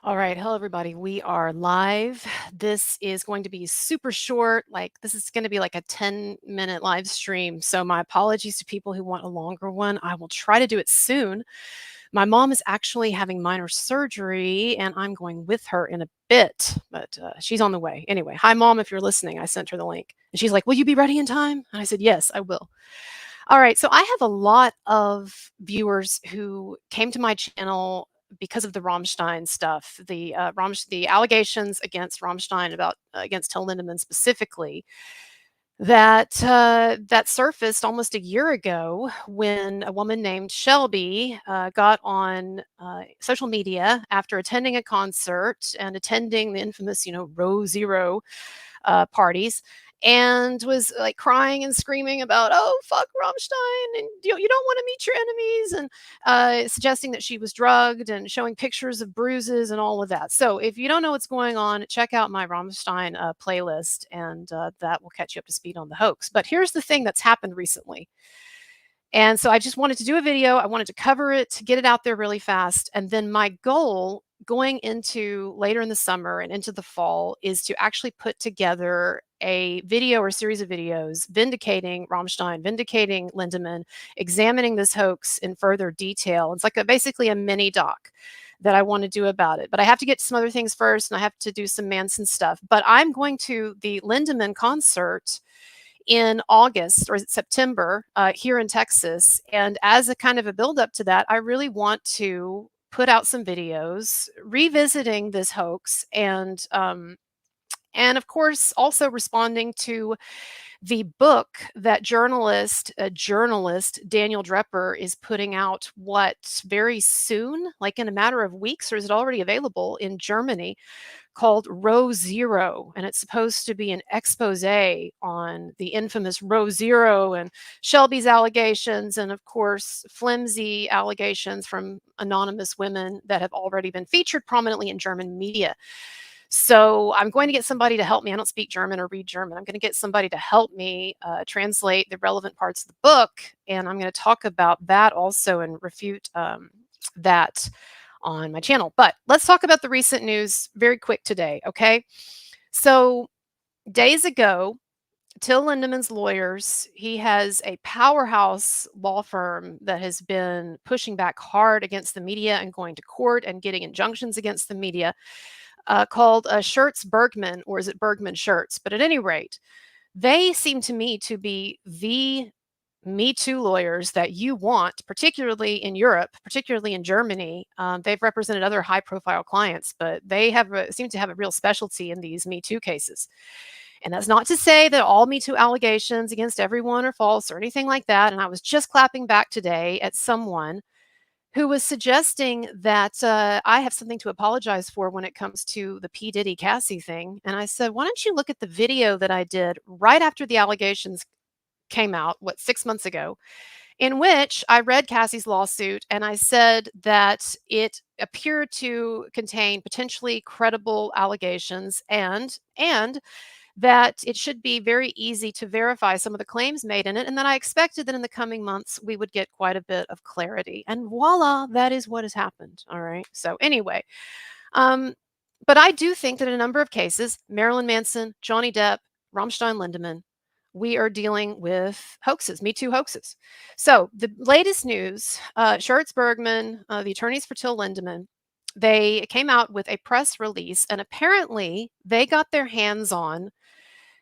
All right. Hello, everybody. We are live. This is going to be super short. This is going to be like a 10-minute live stream. So, my apologies to people who want a longer one. I will try to do it soon. My mom is actually having minor surgery, and I'm going with her in a bit, but she's on the way. Anyway, hi, Mom, if you're listening. I sent her the link. And she's like, "Will you be ready in time?" And I said, "Yes, I will." All right. So I have a lot of viewers who came to my channel because of the Rammstein stuff, the allegations against Rammstein about against Till Lindemann specifically that surfaced almost a year ago when a woman named Shelby got on social media after attending a concert and attending the infamous, Row Zero parties, and was like crying and screaming about, "Oh, fuck Rammstein, and you don't want to meet your enemies," and suggesting that she was drugged and showing pictures of bruises and all of that. So if you don't know what's going on, check out my Rammstein playlist, and that will catch you up to speed on the hoax. But here's the thing that's happened recently. And so I just wanted to do a video. I wanted to cover it, to get it out there really fast. And then my goal going into later in the summer and into the fall is to actually put together a video or series of videos vindicating Rammstein, vindicating Lindemann, examining this hoax in further detail. It's like basically a mini doc that I want to do about it. But I have to get to some other things first, and I have to do some Manson stuff. But I'm going to the Lindemann concert in August, or is it September, here in Texas. And as a kind of a build up to that, I really want to put out some videos revisiting this hoax, and of course also responding to the book that journalist Daniel Drepper is putting out, what, very soon, like in a matter of weeks, or is it already available in Germany, called Row Zero. And it's supposed to be an expose on the infamous Row Zero and Shelby's allegations, and of course, flimsy allegations from anonymous women that have already been featured prominently in German media. So I'm going to get somebody to help me. I don't speak German or read German. I'm going to get somebody to help me translate the relevant parts of the book. And I'm going to talk about that also and refute that on my channel. But let's talk about the recent news very quick today, okay? So days ago, Till Lindemann's lawyers, he has a powerhouse law firm that has been pushing back hard against the media and going to court and getting injunctions against the media, called Shirts Bergman, or is it Bergman Shirts? But at any rate, they seem to me to be the Me Too lawyers that you want, particularly in Europe, particularly in Germany. They've represented other high profile clients, but they seem to have a real specialty in these Me Too cases. And that's not to say that all Me Too allegations against everyone are false or anything like that. And I was just clapping back today at someone who was suggesting that I have something to apologize for when it comes to the P. Diddy Cassie thing. And I said, why don't you look at the video that I did right after the allegations came out, 6 months ago, in which I read Cassie's lawsuit and I said that it appeared to contain potentially credible allegations, and that it should be very easy to verify some of the claims made in it, and that I expected that in the coming months we would get quite a bit of clarity. And voila, that is what has happened. All right. So anyway, um, but I do think that in a number of cases, Marilyn Manson, Johnny Depp, Rammstein Lindemann, we are dealing with hoaxes, Me Too hoaxes. So the latest news, Schertz Bergman, the attorneys for Till Lindemann, they came out with a press release, and apparently they got their hands on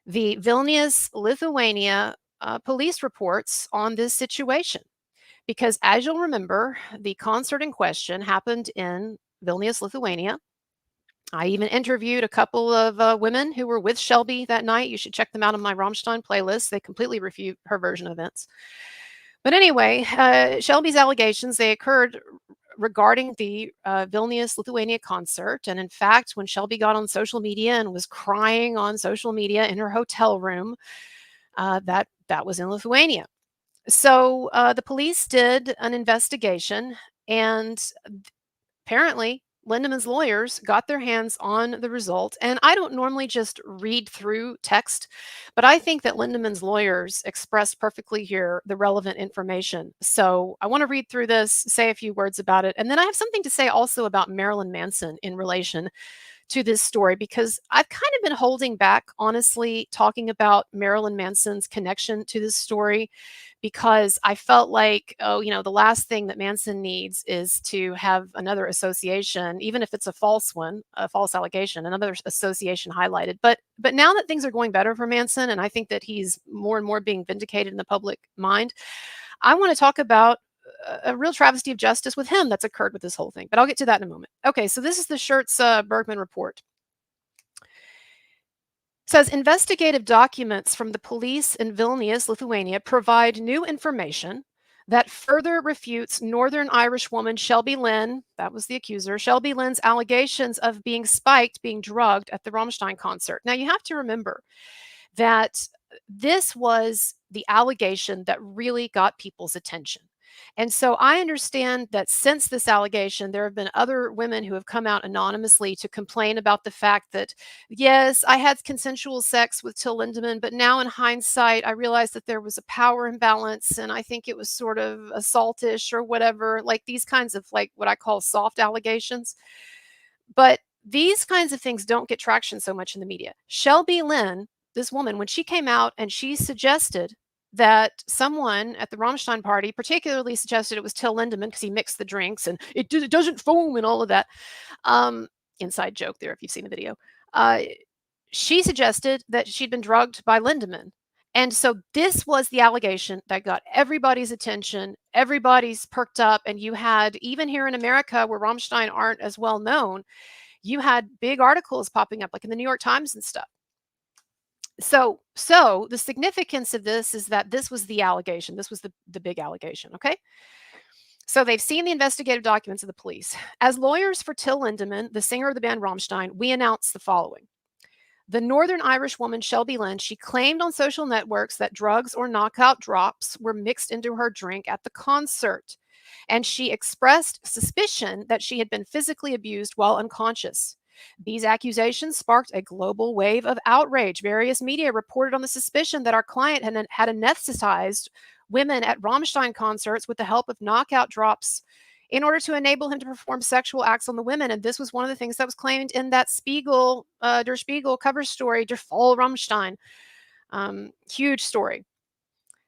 the Vilnius, Lithuania police reports on this situation. Because as you'll remember, the concert in question happened in Vilnius, Lithuania. I even interviewed a couple of women who were with Shelby that night. You should check them out on my Rammstein playlist. They completely refute her version of events. But anyway, Shelby's allegations, they occurred regarding the Vilnius, Lithuania concert. And in fact, when Shelby got on social media and was crying on social media in her hotel room, that was in Lithuania. So the police did an investigation, and apparently Lindemann's lawyers got their hands on the result. And I don't normally just read through text, but I think that Lindemann's lawyers expressed perfectly here the relevant information. So I want to read through this, say a few words about it. And then I have something to say also about Marilyn Manson in relation to this story, because I've kind of been holding back, honestly, talking about Marilyn Manson's connection to this story, because I felt like, oh, the last thing that Manson needs is to have another association, even if it's a false one, a false allegation, another association highlighted. But now that things are going better for Manson, and I think that he's more and more being vindicated in the public mind, I want to talk about a real travesty of justice with him that's occurred with this whole thing. But I'll get to that in a moment. Okay, so this is the Schertz Bergman report. It says investigative documents from the police in Vilnius, Lithuania, provide new information that further refutes Northern Irish woman Shelby Lynn, that was the accuser, Shelby Lynn's allegations of being spiked, being drugged at the RAMMSTEIN concert. Now, you have to remember that this was the allegation that really got people's attention. And so I understand that since this allegation, there have been other women who have come out anonymously to complain about the fact that, yes, I had consensual sex with Till Lindemann, but now in hindsight, I realized that there was a power imbalance and I think it was sort of assaultish or whatever, like these kinds of like what I call soft allegations. But these kinds of things don't get traction so much in the media. Shelby Lynn, this woman, when she came out and she suggested that someone at the Rammstein party particularly suggested it was Till Lindemann because he mixed the drinks and it doesn't foam and all of that. Inside joke there if you've seen the video. She suggested that she'd been drugged by Lindemann. And so this was the allegation that got everybody's attention. Everybody's perked up. And you had, even here in America where Rammstein aren't as well known, you had big articles popping up like in the New York Times and stuff. So the significance of this is that this was the allegation. This was the big allegation, okay? So they've seen the investigative documents of the police. As lawyers for Till Lindemann, the singer of the band Rammstein, we announce the following. The Northern Irish woman Shelby Lynn, she claimed on social networks that drugs or knockout drops were mixed into her drink at the concert. And she expressed suspicion that she had been physically abused while unconscious. These accusations sparked a global wave of outrage. Various media reported on the suspicion that our client had anesthetized women at Rammstein concerts with the help of knockout drops in order to enable him to perform sexual acts on the women. And this was one of the things that was claimed in that Der Spiegel cover story, Der Fall Rammstein. Huge story.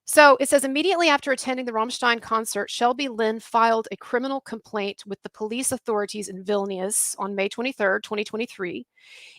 So it says immediately after attending the Rammstein concert, Shelby Lynn filed a criminal complaint with the police authorities in Vilnius on May 23rd, 2023.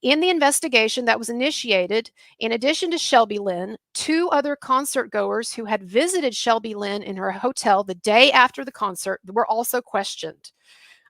In the investigation that was initiated, in addition to Shelby Lynn, 2 other concert goers who had visited Shelby Lynn in her hotel the day after the concert were also questioned.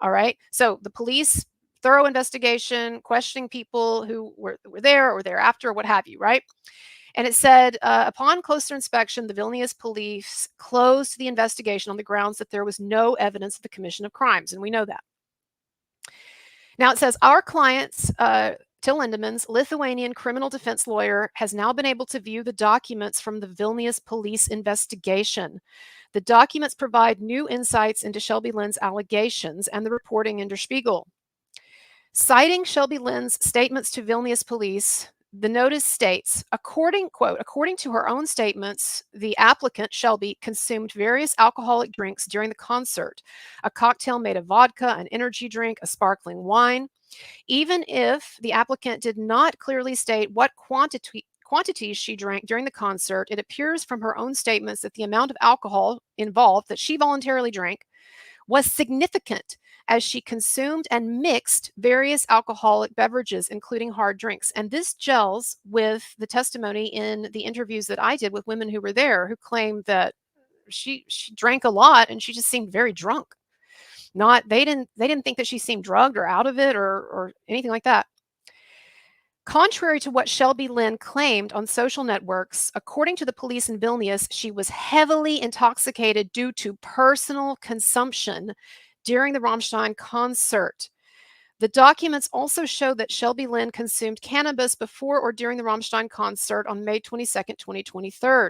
All right. So the police, thorough investigation, questioning people who were there or thereafter, or what have you, right? And it said, upon closer inspection, the Vilnius police closed the investigation on the grounds that there was no evidence of the commission of crimes. And we know that. Now it says, our client's, Till Lindemann's Lithuanian criminal defense lawyer has now been able to view the documents from the Vilnius police investigation. The documents provide new insights into Shelby Lynn's allegations and the reporting in Der Spiegel. Citing Shelby Lynn's statements to Vilnius police, the notice states, according to her own statements, the applicant, Shelby, consumed various alcoholic drinks during the concert, a cocktail made of vodka, an energy drink, a sparkling wine. Even if the applicant did not clearly state what quantities she drank during the concert, it appears from her own statements that the amount of alcohol involved that she voluntarily drank was significant as she consumed and mixed various alcoholic beverages, including hard drinks. And this gels with the testimony in the interviews that I did with women who were there who claimed that she drank a lot and she just seemed very drunk. They didn't think that she seemed drugged or out of it or anything like that. Contrary to what Shelby Lynn claimed on social networks, according to the police in Vilnius, she was heavily intoxicated due to personal consumption during the Rammstein concert. The documents also show that Shelby Lynn consumed cannabis before or during the Rammstein concert on May 22nd, 2023.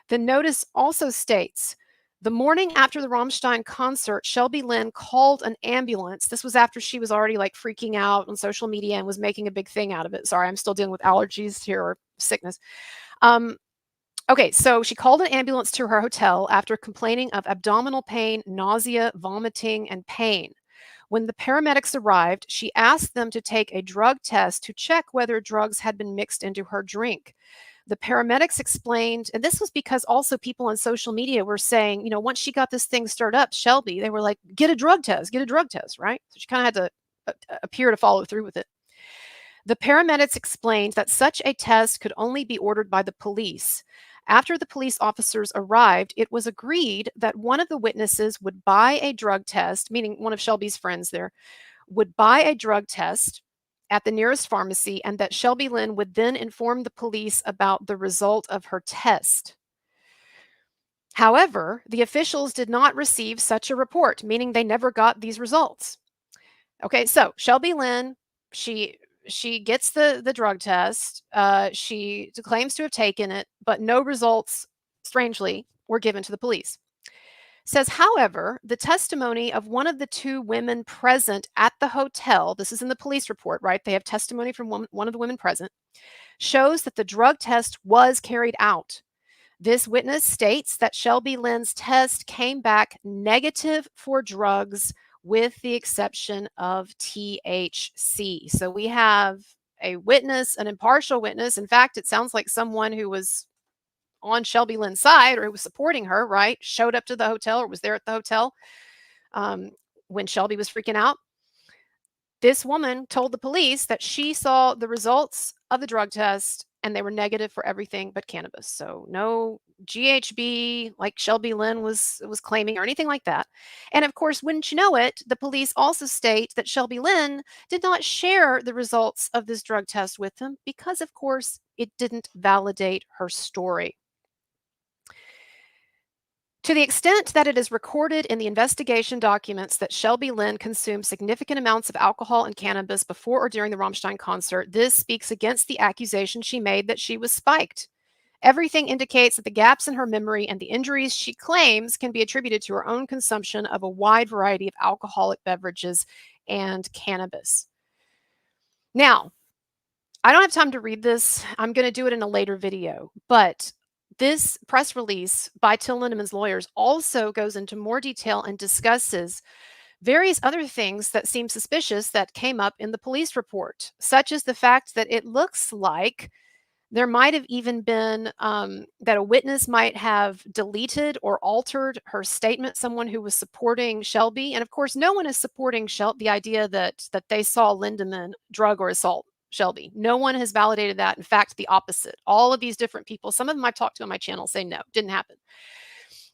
The notice also states, The morning after the Rammstein concert, Shelby Lynn called an ambulance. This was after she was already like freaking out on social media and was making a big thing out of it. Sorry, I'm still dealing with allergies here or sickness. Um, okay, so she called an ambulance to her hotel after complaining of abdominal pain, nausea, vomiting, and pain. When the paramedics arrived, she asked them to take a drug test to check whether drugs had been mixed into her drink. The paramedics explained, and this was because also people on social media were saying, once she got this thing stirred up, Shelby, they were like, get a drug test, right? So she kind of had to appear to follow through with it. The paramedics explained that such a test could only be ordered by the police. After the police officers arrived, it was agreed that one of the witnesses would buy a drug test, meaning one of Shelby's friends there, would buy a drug test at the nearest pharmacy, and that Shelby Lynn would then inform the police about the result of her test. However, the officials did not receive such a report, meaning they never got these results. Okay, so Shelby Lynn, she gets the drug test. She claims to have taken it, but no results, strangely, were given to the police. Says, however, the testimony of one of the two women present at the hotel, this is in the police report, right? They have testimony from one of the women present, shows that the drug test was carried out. This witness states that Shelby Lynn's test came back negative for drugs with the exception of THC. So we have a witness, an impartial witness. In fact, it sounds like someone who was on Shelby Lynn's side or who was supporting her, right, showed up to the hotel or was there at the hotel when Shelby was freaking out. This woman told the police that she saw the results of the drug test and they were negative for everything but cannabis. So no GHB like Shelby Lynn was claiming or anything like that. And of course, wouldn't you know it, the police also state that Shelby Lynn did not share the results of this drug test with them because, of course, it didn't validate her story. To the extent that it is recorded in the investigation documents that Shelby Lynn consumed significant amounts of alcohol and cannabis before or during the Rammstein concert, this speaks against the accusation she made that she was spiked. Everything indicates that the gaps in her memory and the injuries she claims can be attributed to her own consumption of a wide variety of alcoholic beverages and cannabis. Now, I don't have time to read this. I'm going to do it in a later video, but this press release by Till Lindemann's lawyers also goes into more detail and discusses various other things that seem suspicious that came up in the police report, such as the fact that it looks like there might have even been that a witness might have deleted or altered her statement, someone who was supporting Shelby. And of course, no one is supporting the idea that they saw Lindemann drug or assault Shelby. No one has validated that. In fact, the opposite. All of these different people, some of them I've talked to on my channel, say no, didn't happen.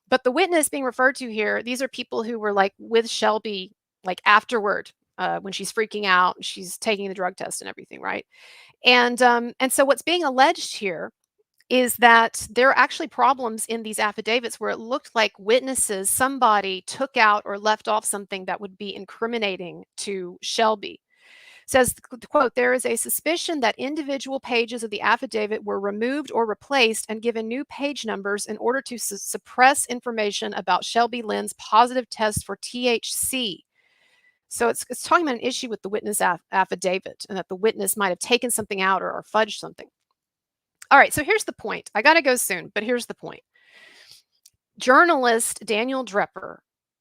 But the witness being referred to here, these are people who were like with Shelby, like afterward, when she's freaking out, she's taking the drug test and everything, right? And so what's being alleged here is that there are actually problems in these affidavits where it looked like witnesses, somebody took out or left off something that would be incriminating to Shelby. Says, quote, there is a suspicion that individual pages of the affidavit were removed or replaced and given new page numbers in order to suppress information about Shelby Lynn's positive test for THC. So it's talking about an issue with the witness affidavit and that the witness might have taken something out or fudged something. All right, so here's the point. I got to go soon, but here's the point. Journalist Daniel Drepper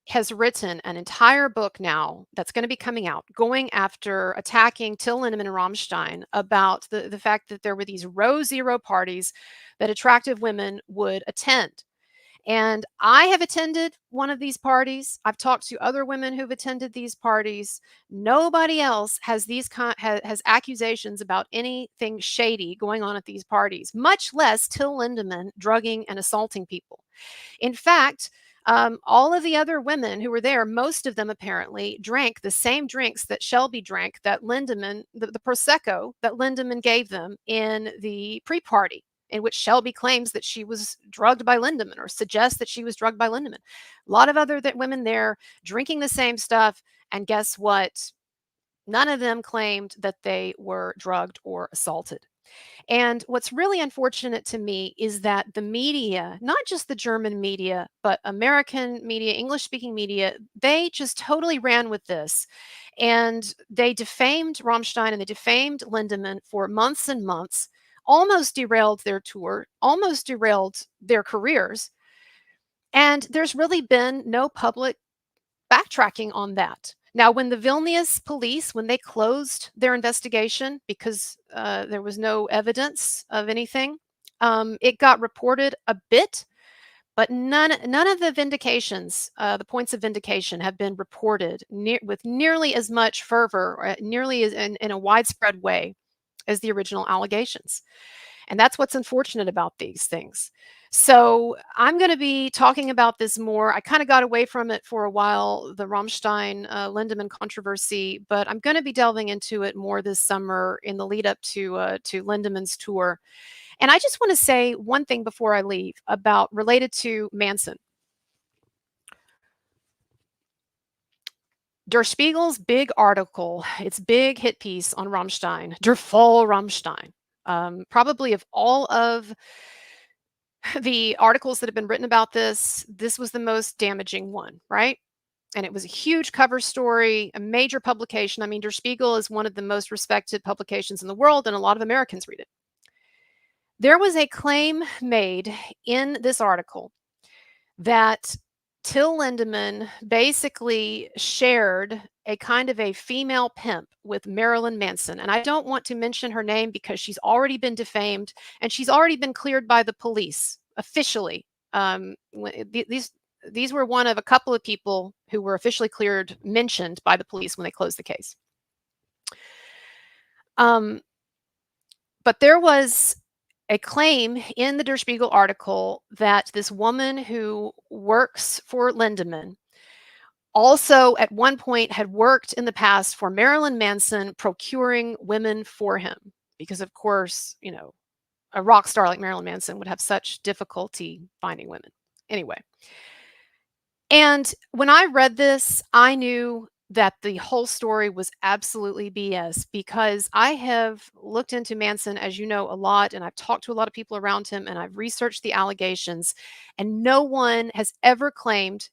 has written an entire book now that's going to be coming out, going after attacking Till Lindemann and Rammstein about the fact that there were these row zero parties that attractive women would attend. And I have attended one of these parties. I've talked to other women who've attended these parties. Nobody else has has accusations about anything shady going on at these parties, much less Till Lindemann drugging and assaulting people. In fact, all of the other women who were there, most of them apparently drank the same drinks that Shelby drank, that Lindemann, the Prosecco that Lindemann gave them in the pre-party, in which Shelby claims that she was drugged by Lindemann or suggests that she was drugged by Lindemann. A lot of other women there drinking the same stuff. And guess what? None of them claimed that they were drugged or assaulted. And what's really unfortunate to me is that the media, not just the German media, but American media, English speaking media, they just totally ran with this. And they defamed Rammstein and they defamed Lindemann for months and months, almost derailed their tour, almost derailed their careers. And there's really been no public backtracking on that. Now, when the Vilnius police, when they closed their investigation because there was no evidence of anything, it got reported a bit, but none of the vindications, the points of vindication, have been reported with nearly as much fervor, or nearly as in a widespread way as the original allegations. And that's what's unfortunate about these things. So I'm going to be talking about this more. I kind of got away from it for a while, the Rammstein Lindemann controversy, but I'm going to be delving into it more this summer in the lead up to Lindemann's tour. And I just want to say one thing before I leave about related to Manson. Der Spiegel's big article, its big hit piece on Rammstein, Der Fall Rammstein. Probably of all of the articles that have been written about this was the most damaging one, right? And it was a huge cover story, a major publication. I mean, Der Spiegel is one of the most respected publications in the world, and a lot of Americans read it. There was a claim made in this article that Till Lindemann basically shared a kind of a female pimp with Marilyn Manson. And I don't want to mention her name because she's already been defamed and she's already been cleared by the police officially. These were one of a couple of people who were officially cleared, mentioned by the police when they closed the case. But there was a claim in the Der Spiegel article that this woman who works for Lindemann also at one point had worked in the past for Marilyn Manson, procuring women for him. Because, of course, you know, a rock star like Marilyn Manson would have such difficulty finding women. Anyway. And when I read this, I knew that the whole story was absolutely BS because I have looked into Manson, as you know, a lot, and I've talked to a lot of people around him, and I've researched the allegations, and no one has ever claimed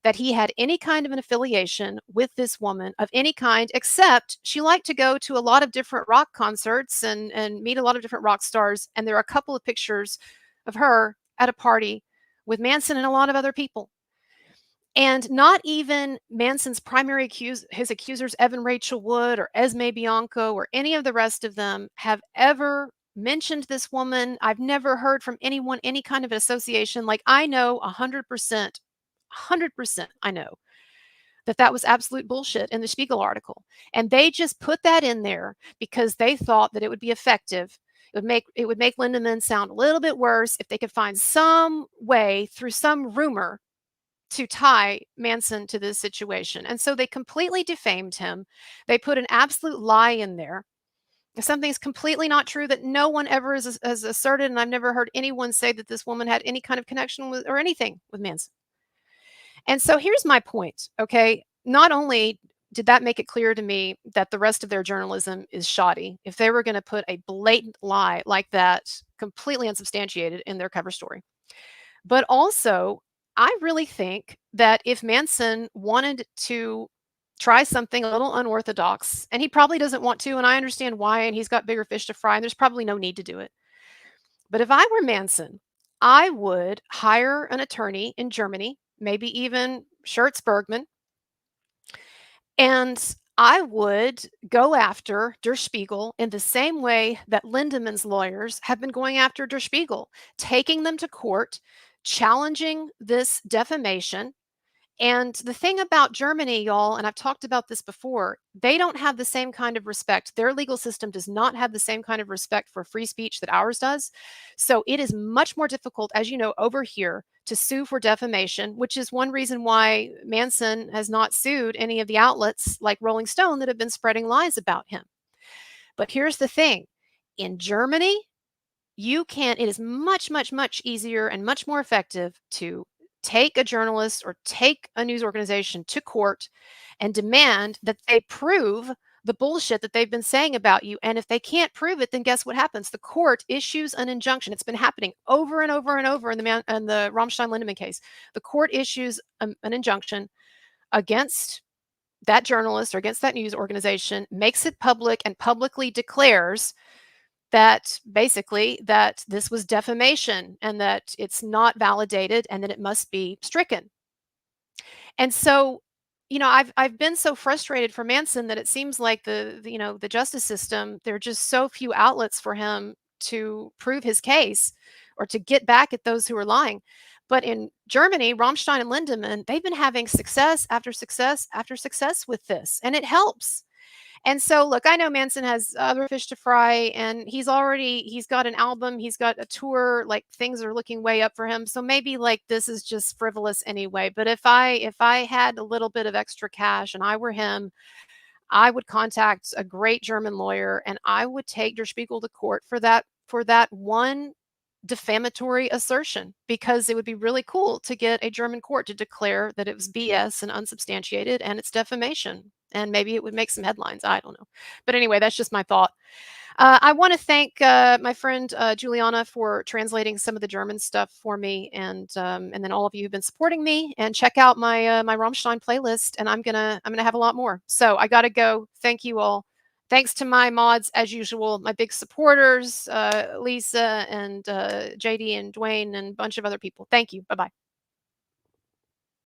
that he had any kind of an affiliation with this woman of any kind, except she liked to go to a lot of different rock concerts and meet a lot of different rock stars. And there are a couple of pictures of her at a party with Manson and a lot of other people. And not even Manson's primary his accusers, Evan Rachel Wood or Esme Bianco or any of the rest of them, have ever mentioned this woman. I've never heard from anyone any kind of association. Like, I know 100%, 100% I know that was absolute bullshit in the Spiegel article. And they just put that in there because they thought that it would be effective. It would make Lindemann sound a little bit worse if they could find some way through some rumor to tie Manson to this situation. And so they completely defamed him. They put an absolute lie in there. Something's completely not true that no one ever has asserted, and I've never heard anyone say that this woman had any kind of connection with or anything with Manson. And so here's my point, okay? Not only did that make it clear to me that the rest of their journalism is shoddy, if they were going to put a blatant lie like that, completely unsubstantiated in their cover story, but also I really think that if Manson wanted to try something a little unorthodox, and he probably doesn't want to, and I understand why, and he's got bigger fish to fry, and there's probably no need to do it. But if I were Manson, I would hire an attorney in Germany, maybe even Schertz Bergman, and I would go after Der Spiegel in the same way that Lindemann's lawyers have been going after Der Spiegel, taking them to court, challenging this defamation. And the thing about Germany, y'all, and I've talked about this before, they don't have the same kind of respect. Their legal system does not have the same kind of respect for free speech that ours does. So it is much more difficult, as you know, over here to sue for defamation, which is one reason why Manson has not sued any of the outlets like Rolling Stone that have been spreading lies about him. But here's the thing. In Germany, it is much, much, much easier and much more effective to take a journalist or take a news organization to court and demand that they prove the bullshit that they've been saying about you. And if they can't prove it, then guess what happens? The court issues an injunction. It's been happening over and over and over in the RAMMSTEIN Lindemann case. The court issues an injunction against that journalist or against that news organization, makes it public, and publicly declares that basically that this was defamation and that it's not validated and that it must be stricken. And so, I've been so frustrated for Manson that it seems like the justice system, there are just so few outlets for him to prove his case or to get back at those who are lying. But in Germany, RAMMSTEIN and Lindemann, they've been having success after success after success with this, and it helps. And so, look, I know Manson has other fish to fry, and he's got an album, he's got a tour, like things are looking way up for him. So maybe like this is just frivolous anyway. But if I had a little bit of extra cash and I were him, I would contact a great German lawyer and I would take Der Spiegel to court for that one defamatory assertion, because it would be really cool to get a German court to declare that it was BS and unsubstantiated and it's defamation. And maybe it would make some headlines. I don't know. But anyway, that's just my thought. I want to thank my friend Juliana for translating some of the German stuff for me, and then all of you who've been supporting me. And check out my RAMMSTEIN playlist, and I'm gonna have a lot more. So I gotta go. Thank you all. Thanks to my mods as usual, my big supporters, Lisa and JD and Dwayne and a bunch of other people. Thank you. Bye bye.